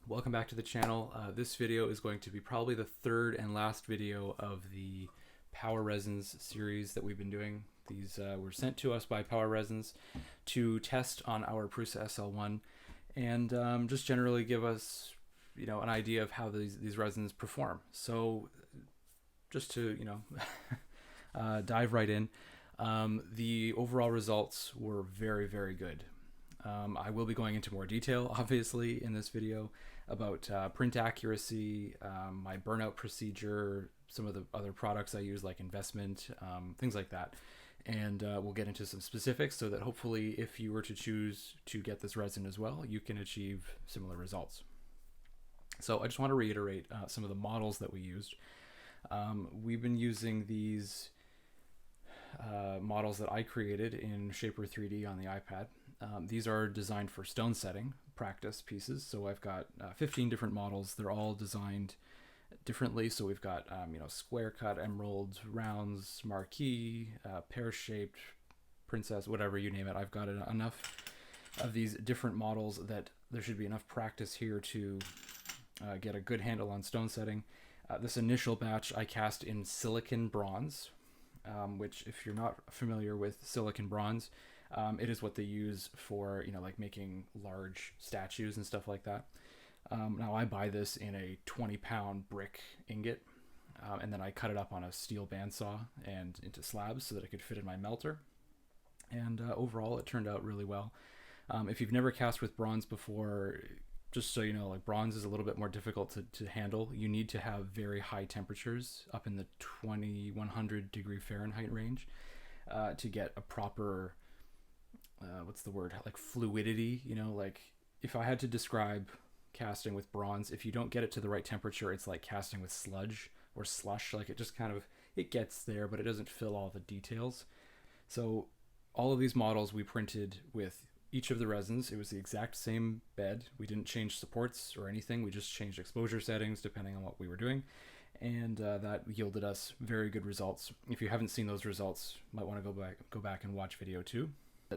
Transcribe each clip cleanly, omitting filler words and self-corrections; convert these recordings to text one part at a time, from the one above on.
Welcome back to the channel. This video is going to be probably the third and last video of the Power Resins series that we've been doing. These were sent to us by Power Resins to test on our Prusa SL1 and just generally give us, an idea of how these resins perform. So just to, dive right in, the overall results were very, very good. I will be going into more detail, obviously, in this video about print accuracy, my burnout procedure, some of the other products I use like investment, things like that. And we'll get into some specifics so that hopefully if you were to choose to get this resin as well, you can achieve similar results. So I just want to reiterate some of the models that we used. We've been using these models that I created in Shaper 3D on the iPad. These are designed for stone setting practice pieces. So I've got 15 different models. They're all designed differently. So we've got, square cut, emeralds, rounds, marquee, pear-shaped, princess, whatever you name it. I've got enough of these different models that there should be enough practice here to get a good handle on stone setting. This initial batch I cast in silicon bronze, which if you're not familiar with silicon bronze, it is what they use for, like making large statues and stuff like that. Now I buy this in a 20-pound brick ingot, and then I cut it up on a steel bandsaw and into slabs so that it could fit in my melter. And overall, it turned out really well. If you've never cast with bronze before, just so you know, like bronze is a little bit more difficult to handle. You need to have very high temperatures up in the 2100 degree Fahrenheit range to get a proper like fluidity, like if I had to describe casting with bronze, if you don't get it to the right temperature, it's like casting with sludge or slush. Like it just it gets there, but it doesn't fill all the details. So all of these models we printed with each of the resins. It was the exact same bed. We didn't change supports or anything. We just changed exposure settings depending on what we were doing. And that yielded us very good results. If you haven't seen those results, you might want to go back and watch video 2.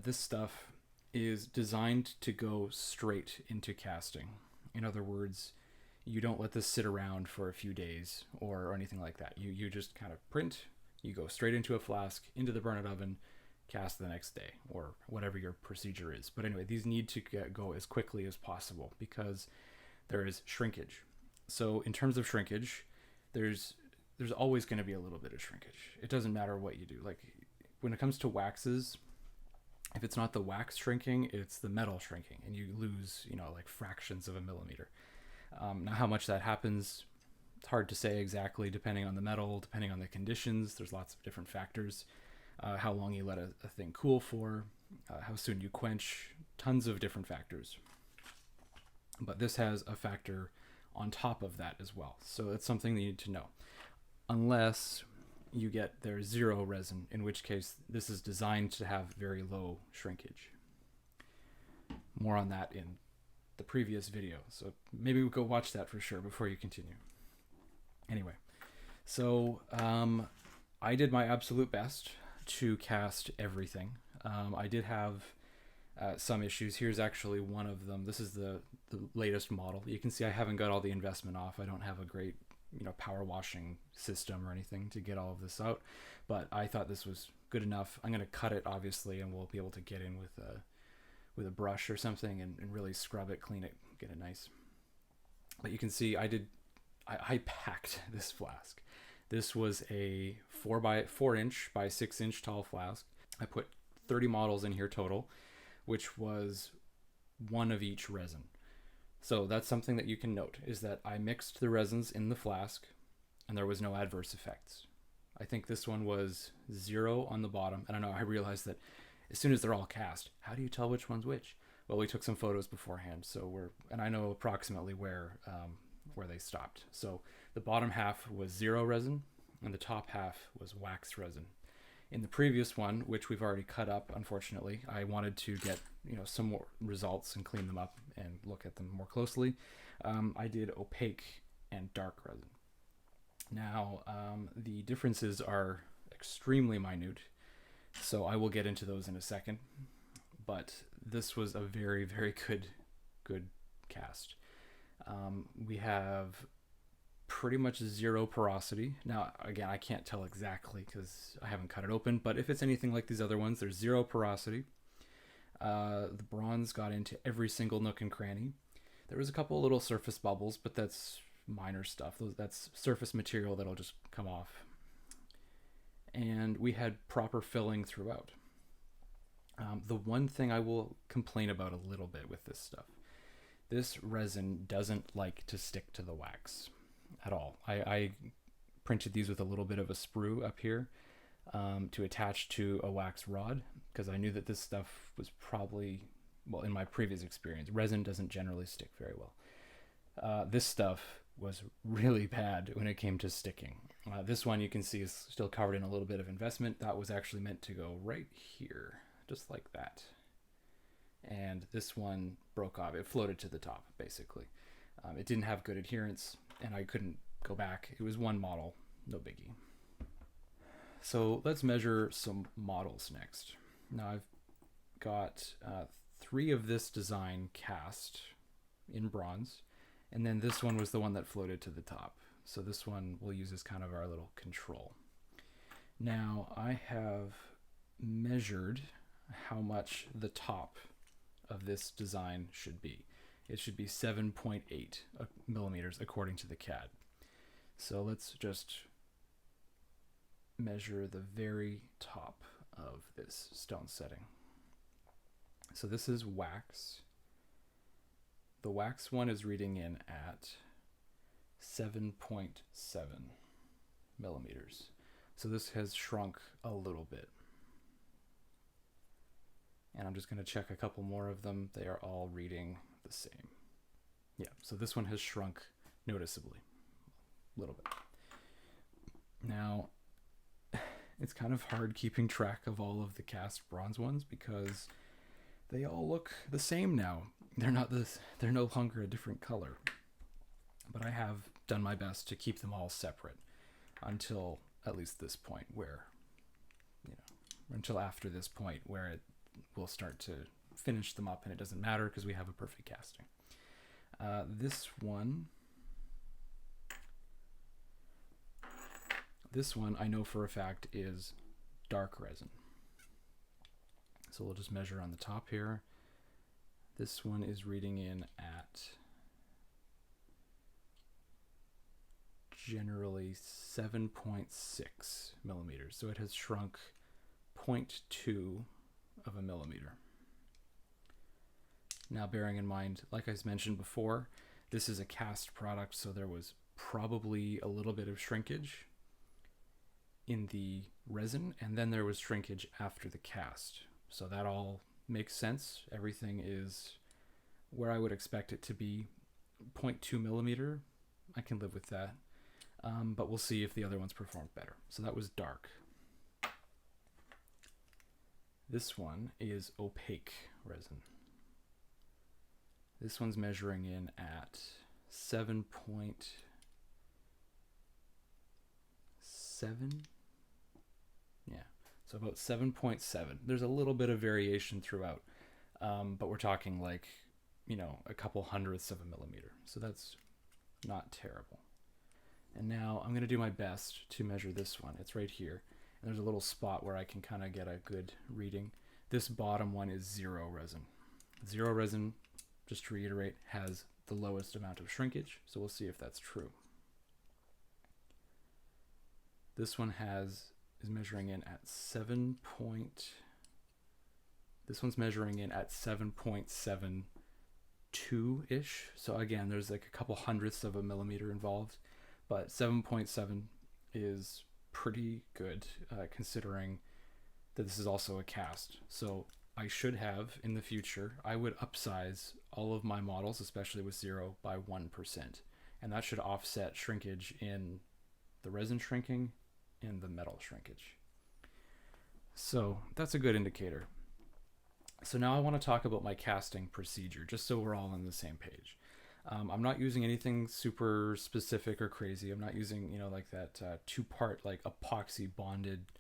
This stuff is designed to go straight into casting. In other words, you don't let this sit around for a few days or anything like that. You just kind of print, you go straight into a flask, into the burnout oven, cast the next day, or whatever your procedure is. But anyway, these need to go as quickly as possible because there is shrinkage. So in terms of shrinkage, there's always going to be a little bit of shrinkage. It doesn't matter what you do. Like when it comes to waxes, if it's not the wax shrinking, it's the metal shrinking, and you lose, like fractions of a millimeter. Now, how much that happens, it's hard to say exactly, depending on the metal, depending on the conditions. There's lots of different factors. How long you let a thing cool for, how soon you quench, tons of different factors. But this has a factor on top of that as well. So it's something that you need to know. Unless you get their zero resin, in which case this is designed to have very low shrinkage. More on that in the previous video, so maybe we'll go watch that for sure before you continue. Anyway, so I did my absolute best to cast everything. I did have some issues. Here's actually one of them. This is the latest model. You can see I haven't got all the investment off. I don't have a great power washing system or anything to get all of this out, but I thought this was good enough. I'm going to cut it obviously, and we'll be able to get in with a brush or something and really scrub it, clean it, get it nice. But you can see I packed this flask. This was a 4 inch by 6 inch tall flask. I put 30 models in here total, which was one of each resin. So that's something that you can note, is that I mixed the resins in the flask and there was no adverse effects. I think this one was 0 on the bottom. And I realized that as soon as they're all cast, how do you tell which one's which? Well, we took some photos beforehand, and I know approximately where they stopped. So the bottom half was 0 resin and the top half was wax resin. In the previous one, which we've already cut up, unfortunately, I wanted to get some more results and clean them up and look at them more closely. I did opaque and dark resin. Now, the differences are extremely minute, so I will get into those in a second. But this was a very, very good cast. We have pretty much zero porosity. Now, again, I can't tell exactly because I haven't cut it open, but if it's anything like these other ones, there's zero porosity. The bronze got into every single nook and cranny. There was a couple little surface bubbles, but that's minor stuff. That's surface material that'll just come off. And we had proper filling throughout. The one thing I will complain about a little bit with this stuff, this resin doesn't like to stick to the wax at all. I printed these with a little bit of a sprue up here to attach to a wax rod, because I knew that this stuff was probably, well, in my previous experience, resin doesn't generally stick very well. This stuff was really bad when it came to sticking. This one you can see is still covered in a little bit of investment. That was actually meant to go right here, just like that. And this one broke off. It floated to the top, basically. It didn't have good adherence, and I couldn't go back. It was one model, no biggie. So let's measure some models next. Now I've got 3 of this design cast in bronze, and then this one was the one that floated to the top. So this one we'll use as kind of our little control. Now I have measured how much the top of this design should be. It should be 7.8 millimeters according to the CAD. So let's just measure the very top of this stone setting. So this is wax. The wax one is reading in at 7.7 millimeters. So this has shrunk a little bit. And I'm just going to check a couple more of them. They are all reading the same. Yeah, so this one has shrunk noticeably, a little bit. Now, it's kind of hard keeping track of all of the cast bronze ones because they all look the same now. They're no longer a different color. But I have done my best to keep them all separate until at least this point where, until after this point where it will start to finish them up and it doesn't matter because we have a perfect casting. This one I know for a fact is dark resin. So we'll just measure on the top here. This one is reading in at generally 7.6 millimeters. So it has shrunk 0.2 of a millimeter. Now, bearing in mind, like I mentioned before, this is a cast product, so there was probably a little bit of shrinkage in the resin, and then there was shrinkage after the cast. So that all makes sense. Everything is where I would expect it to be. 0.2 millimeter, I can live with that. But we'll see if the other ones perform better. So that was dark. This one is opaque resin. This one's measuring in at 7.7. Yeah, so about 7.7. There's a little bit of variation throughout, but we're talking like, a couple hundredths of a millimeter. So that's not terrible. And now I'm going to do my best to measure this one. It's right here. And there's a little spot where I can kind of get a good reading. This bottom one is 0 resin. 0 resin, just to reiterate, has the lowest amount of shrinkage. So we'll see if that's true. This one is measuring in at 7. This one's measuring in at 7.72-ish. So again, there's like a couple hundredths of a millimeter involved, but 7.7 is pretty good considering that this is also a cast. So I should have in the future, I would upsize all of my models, especially with 0, by 1%. And that should offset shrinkage in the resin shrinking and the metal shrinkage. So that's a good indicator. So now I want to talk about my casting procedure, just so we're all on the same page. I'm not using anything super specific or crazy. I'm not using, like that 2-part like epoxy bonded,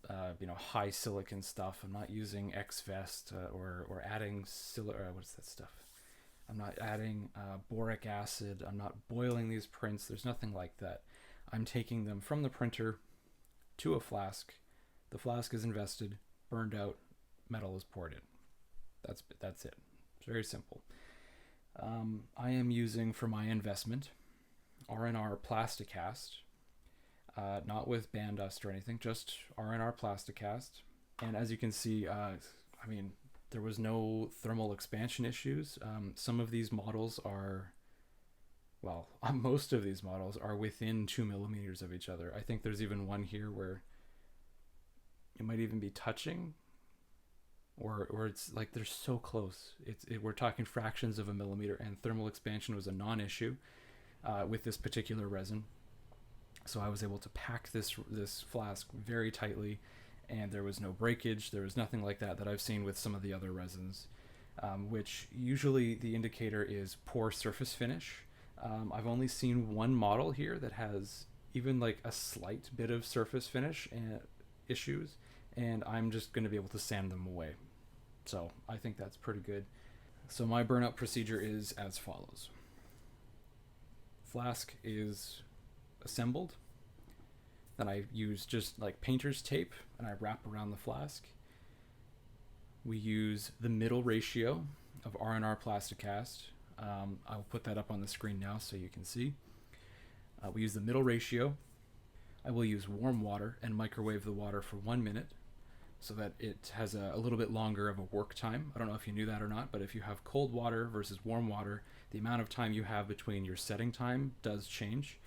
high silicon stuff. I'm not using X-Vest or adding what's that stuff? I'm not adding boric acid. I'm not boiling these prints. There's nothing like that. I'm taking them from the printer to a flask. The flask is invested, burned out, metal is poured in. That's it. It's very simple. I am using for my investment R&R Plasticast, not with band dust or anything, just R&R Plasticast. And as you can see, there was no thermal expansion issues. Some of these models are, most of these models are within 2 millimeters of each other. I think there's even one here where it might even be touching, or it's like they're so close. We're talking fractions of a millimeter, and thermal expansion was a non-issue with this particular resin. So I was able to pack this flask very tightly, and there was no breakage. There was nothing like that I've seen with some of the other resins, which usually the indicator is poor surface finish. I've only seen one model here that has even like a slight bit of surface finish issues, and I'm just going to be able to sand them away. So I think that's pretty good. So my burnout procedure is as follows. Flask is assembled. Then I use just like painter's tape and I wrap around the flask. We use the middle ratio of R&R Plasticast. I'll put that up on the screen now so you can see. We use the middle ratio. I will use warm water and microwave the water for 1 minute so that it has a little bit longer of a work time. I don't know if you knew that or not, but if you have cold water versus warm water, the amount of time you have between your setting time does change.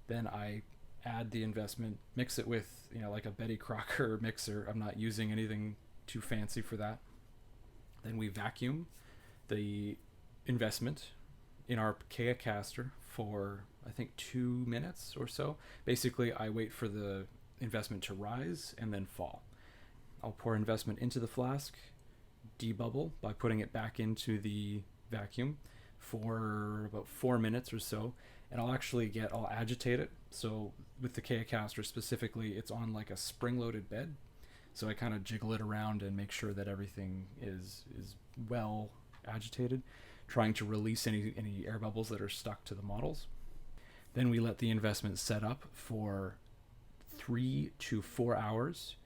Then I add the investment, mix it with, like a Betty Crocker mixer. I'm not using anything too fancy for that. Then we vacuum the investment in our Kea caster for, I think, 2 minutes or so. Basically, I wait for the investment to rise and then fall. I'll pour investment into the flask, debubble by putting it back into the vacuum for about 4 minutes or so, and I'll agitate it. So with the Kea caster specifically, it's on like a spring-loaded bed, so I kind of jiggle it around and make sure that everything is well agitated, trying to release any air bubbles that are stuck to the models. Then we let the investment set up for 3 to 4 hours,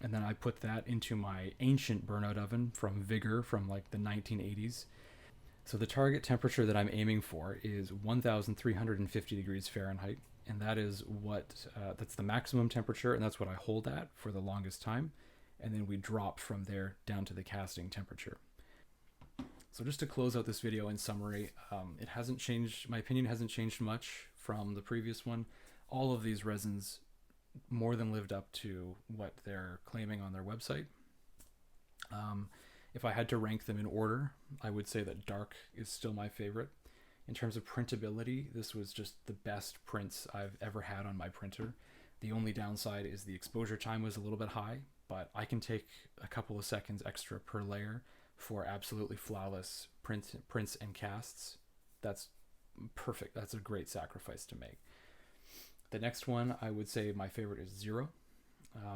and then I put that into my ancient burnout oven from Vigor from like the 1980s. So the target temperature that I'm aiming for is 1,350 degrees Fahrenheit, and that is that's the maximum temperature, and that's what I hold at for the longest time, and then we drop from there down to the casting temperature. So just to close out this video in summary, it hasn't changed. My opinion hasn't changed much from the previous one. All of these resins more than lived up to what they're claiming on their website. If I had to rank them in order, I would say that dark is still my favorite. In terms of printability, this was just the best prints I've ever had on my printer. The only downside is the exposure time was a little bit high, but I can take a couple of seconds extra per layer for absolutely flawless prints and casts. That's perfect. That's a great sacrifice to make. The next one, I would say my favorite is Zero,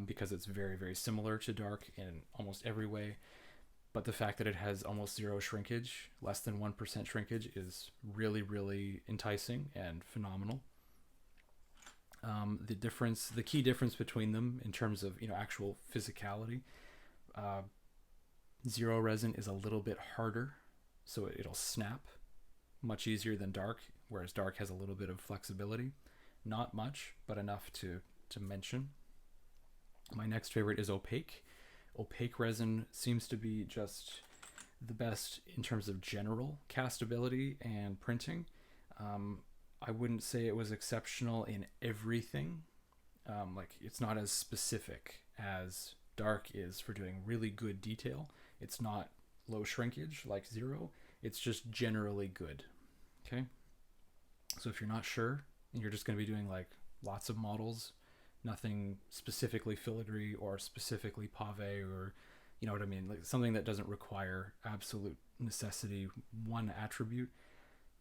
because it's very, very similar to dark in almost every way. But the fact that it has almost zero shrinkage, less than 1% shrinkage, is really, really enticing and phenomenal. The key difference between them in terms of actual physicality, Zero resin is a little bit harder, so it'll snap much easier than dark, whereas dark has a little bit of flexibility. Not much, but enough to mention. My next favorite is Opaque. Opaque resin seems to be just the best in terms of general castability and printing. I wouldn't say it was exceptional in everything. It's not as specific as dark is for doing really good detail. It's not low shrinkage like Zero. It's just generally good. Okay. So if you're not sure and you're just going to be doing like lots of models, nothing specifically filigree or specifically pave, or you know what I mean, like something that doesn't require absolute necessity one attribute,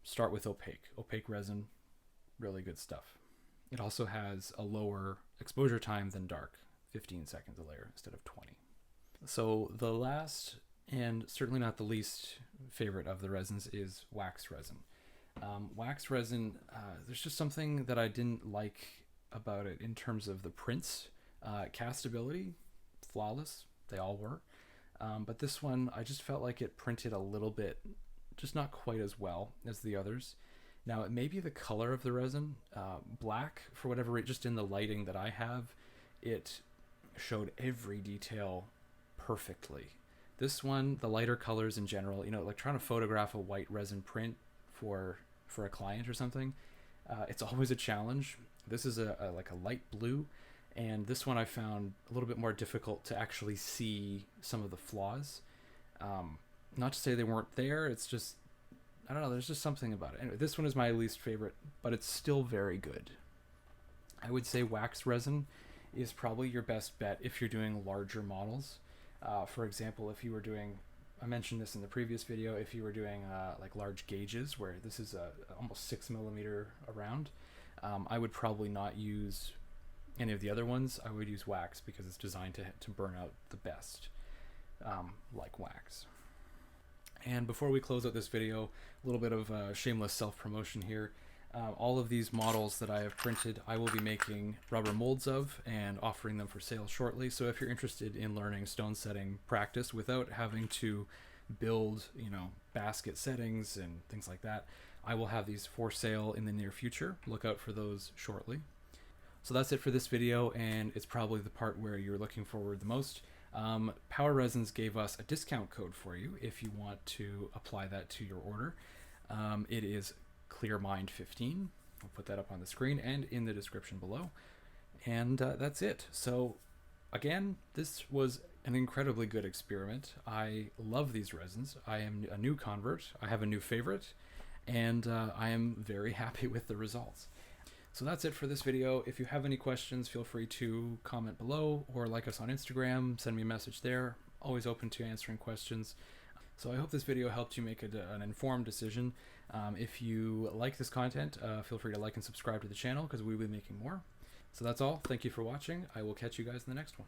start with Opaque. Opaque resin, really good stuff. It also has a lower exposure time than dark, 15 seconds a layer instead of 20. So the last And certainly not the least favorite of the resins is wax resin. Wax resin, there's just something that I didn't like about it in terms of the prints. Castability, flawless, they all were. But this one, I just felt like it printed a little bit, just not quite as well as the others. Now, it may be the color of the resin. Black, for whatever reason, just in the lighting that I have, it showed every detail perfectly. This one, the lighter colors in general, like trying to photograph a white resin print for a client or something, it's always a challenge. This is a like a light blue, and this one I found a little bit more difficult to actually see some of the flaws. Not to say they weren't there, it's just, I don't know, there's just something about it. Anyway, this one is my least favorite, but it's still very good. I would say wax resin is probably your best bet if you're doing larger models. For example, if you were doing, I mentioned this in the previous video, if you were doing like large gauges where this is almost 6mm around, I would probably not use any of the other ones. I would use wax because it's designed to burn out the best, like wax. And before we close out this video, a little bit of shameless self-promotion here. All of these models that I have printed, I will be making rubber molds of and offering them for sale shortly. So if you're interested in learning stone setting practice without having to build, basket settings and things like that, I will have these for sale in the near future. Look out for those shortly. So that's it for this video, and it's probably the part where you're looking forward the most. Power Resins gave us a discount code for you if you want to apply that to your order. It is ClearMind15. I'll put that up on the screen and in the description below. And that's it. So again, this was an incredibly good experiment. I love these resins. I am a new convert. I have a new favorite, and I am very happy with the results. So that's it for this video. If you have any questions, feel free to comment below or like us on Instagram, send me a message there. Always open to answering questions. So I hope this video helped you make an informed decision. If you like this content, feel free to like and subscribe to the channel because we will be making more. So that's all. Thank you for watching. I will catch you guys in the next one.